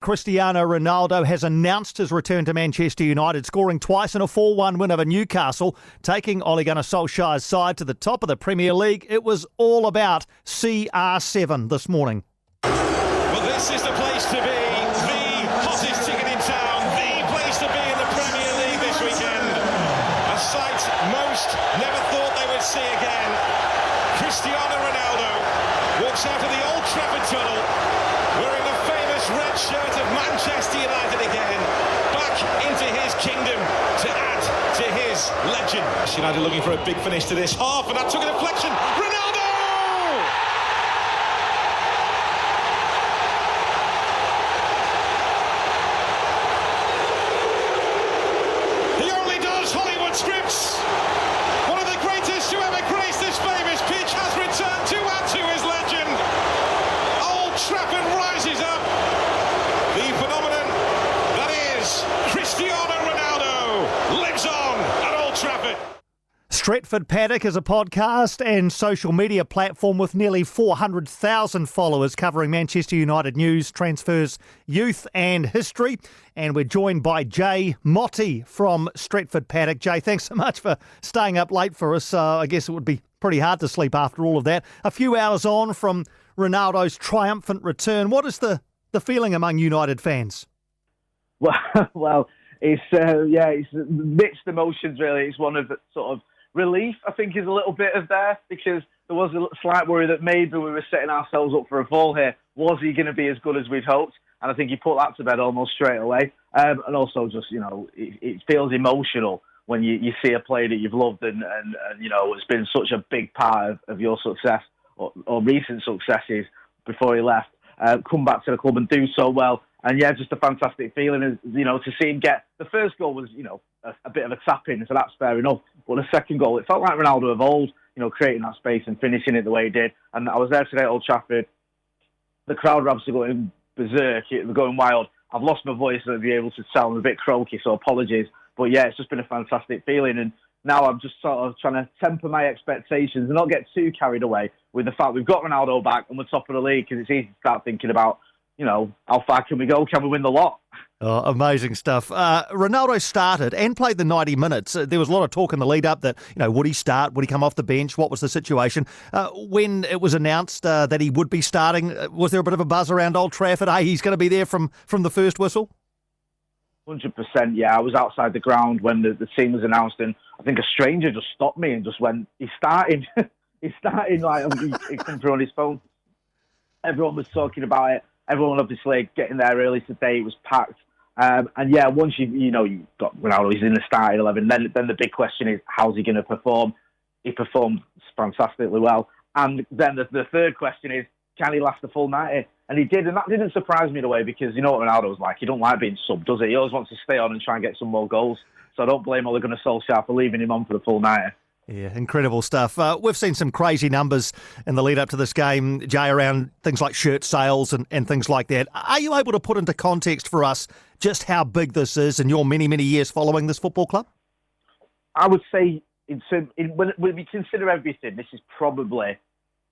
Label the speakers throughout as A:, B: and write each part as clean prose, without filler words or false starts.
A: Cristiano Ronaldo has announced his return to Manchester United, scoring twice in a 4-1 win over Newcastle, taking Ole Gunnar Solskjaer's side to the top of the Premier League. It was all about CR7 this morning.
B: Well, this is the place to be, the hottest ticket in town, the place to be in the Premier League this weekend. A sight most never thought they would see again. Cristiano Ronaldo walks out of the Old Trafford tunnel wearing the famous red shirt of Manchester United again, back into his kingdom to add to his legend. United looking for a big finish to this half, and that took a deflection. Ronaldo! He only does Hollywood scripts. One of the greatest to ever grace this famous pitch has returned to add to his legend. Old Trafford rises up. The phenomenon that is Cristiano Ronaldo lives on at Old Trafford.
A: Stretford Paddock is a podcast and social media platform with nearly 400,000 followers covering Manchester United news, transfers, youth and history. And we're joined by Jay Motti from Stretford Paddock. Jay, thanks so much for staying up late for us. I guess it would be pretty hard to sleep after all of that. A few hours on from Ronaldo's triumphant return. What is the feeling among United fans?
C: Well, it's mixed emotions really. It's one of sort of relief, I think, is a little bit of there, because there was a slight worry that maybe we were setting ourselves up for a fall here. Was he going to be as good as we'd hoped? And I think he put that to bed almost straight away. And also just, it feels emotional when you see a player that you've loved and has been such a big part of your success or recent successes before he left, come back to the club and do so well. And yeah, just a fantastic feeling, to see him get... The first goal was, a bit of a tap-in, so that's fair enough. But the second goal, it felt like Ronaldo of old, creating that space and finishing it the way he did. And I was there today at Old Trafford. The crowd were absolutely going berserk. They're going wild. I've lost my voice, so I'll be able to tell I'm a bit croaky, so apologies. But yeah, it's just been a fantastic feeling. And now I'm just sort of trying to temper my expectations and not get too carried away with the fact we've got Ronaldo back and we're top of the league, because it's easy to start thinking about, how far can we go? Can we win the lot?
A: Oh, amazing stuff. Ronaldo started and played the 90 minutes. There was a lot of talk in the lead up that, would he start? Would he come off the bench? What was the situation? When it was announced that he would be starting, was there a bit of a buzz around Old Trafford? Hey, he's going to be there from the first whistle?
C: 100%, yeah. I was outside the ground when the team was announced, and I think a stranger just stopped me and just went, he's starting. He's starting, he come through on his phone. Everyone was talking about it. Everyone obviously getting there early today. It was packed. And yeah, once you got Ronaldo, he's in the starting 11, then the big question is, how's he going to perform? He performed fantastically well. And then the third question is, can he last the full 90? And he did, and that didn't surprise me in a way, because you know what Ronaldo's like. He don't like being subbed, does he? He always wants to stay on and try and get some more goals. So I don't blame Ole Gunnar Solskjaer for leaving him on for the full 90.
A: Yeah, incredible stuff. We've seen some crazy numbers in the lead up to this game, Jay, around things like shirt sales and things like that. Are you able to put into context for us just how big this is in your many, many years following this football club?
C: I would say, when we consider everything, this is probably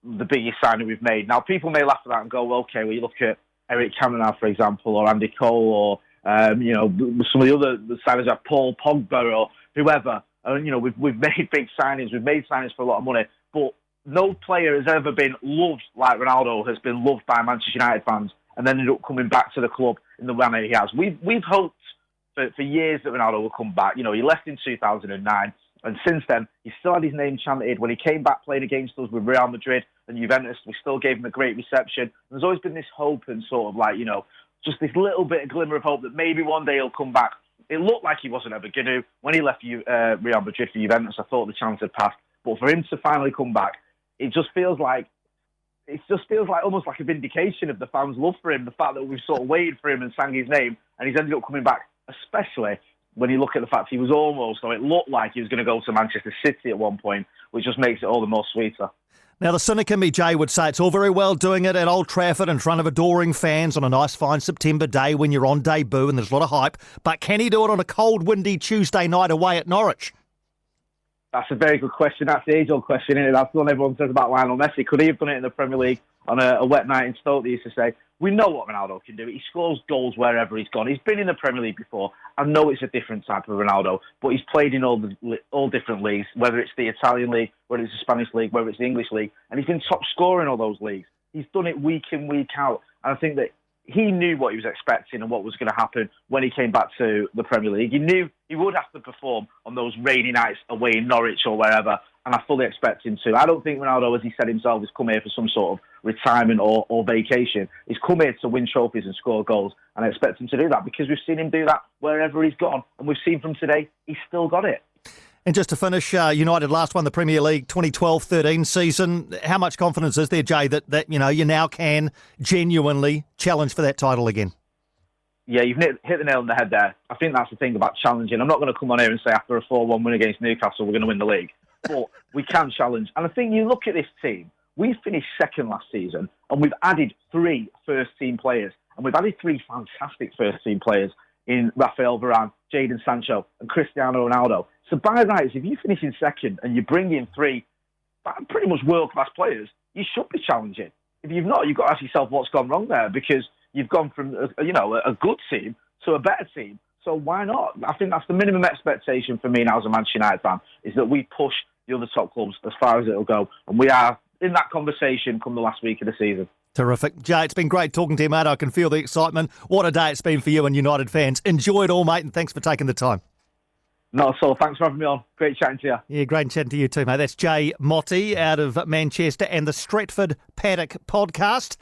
C: the biggest signing we've made. Now, people may laugh at that and go, well, okay, well, you look at Eric Cantona, for example, or Andy Cole, or, some of the other signings like Paul Pogba or whoever. We've made big signings. We've made signings for a lot of money. But no player has ever been loved like Ronaldo has been loved by Manchester United fans and then ended up coming back to the club in the manner he has. We've hoped for years that Ronaldo will come back. He left in 2009. And since then, he still had his name chanted. When he came back playing against us with Real Madrid and Juventus, we still gave him a great reception. There's always been this hope and sort of just this little bit of glimmer of hope that maybe one day he'll come back. It looked like he wasn't ever going to. When he left Real Madrid for Juventus, I thought the chance had passed. But for him to finally come back, it just feels like almost like a vindication of the fans' love for him. The fact that we've sort of waited for him and sang his name, and he's ended up coming back, especially when you look at the fact he was almost, or it looked like he was going to go to Manchester City at one point, which just makes it all the more sweeter.
A: Now, the cynic in me, Jay, would say it's all very well doing it at Old Trafford in front of adoring fans on a nice, fine September day when you're on debut and there's a lot of hype, but can he do it on a cold, windy Tuesday night away at Norwich?
C: That's a very good question. That's the age-old question, isn't it? That's what everyone says about Lionel Messi. Could he have done it in the Premier League on a wet night in Stoke, they used to say, we know what Ronaldo can do. He scores goals wherever he's gone. He's been in the Premier League before. I know it's a different type of Ronaldo, but he's played in all different leagues, whether it's the Italian league, whether it's the Spanish league, whether it's the English league, and he's been top scorer in all those leagues. He's done it week in, week out. And I think that he knew what he was expecting and what was going to happen when he came back to the Premier League. He knew he would have to perform on those rainy nights away in Norwich or wherever, and I fully expect him to. I don't think Ronaldo, as he said himself, has come here for some sort of retirement or vacation. He's come here to win trophies and score goals, and I expect him to do that because we've seen him do that wherever he's gone, and we've seen from today, he's still got it.
A: And just to finish, United last won the Premier League 2012-13 season. How much confidence is there, Jay, that you now can genuinely challenge for that title again?
C: Yeah, you've hit the nail on the head there. I think that's the thing about challenging. I'm not going to come on here and say after a 4-1 win against Newcastle we're going to win the league. But we can challenge. And I think you look at this team, we finished second last season and we've added 3 first-team players. And we've added 3 fantastic first-team players in Rafael Varane, Jadon Sancho and Cristiano Ronaldo. So by rights, if you finish in second and you bring in 3 pretty much world-class players, you should be challenging. If you've not, you've got to ask yourself what's gone wrong there, because you've gone from a good team to a better team. So why not? I think that's the minimum expectation for me now as a Manchester United fan, is that we push the other top clubs as far as it'll go. And we are in that conversation come the last week of the season.
A: Terrific. Jay, it's been great talking to you, mate. I can feel the excitement. What a day it's been for you and United fans. Enjoy it all, mate, and thanks for taking the time.
C: Not at all. Thanks for having me on. Great chatting to you.
A: Yeah, great chatting to you too, mate. That's Jay Motti out of Manchester and the Stretford Paddock podcast.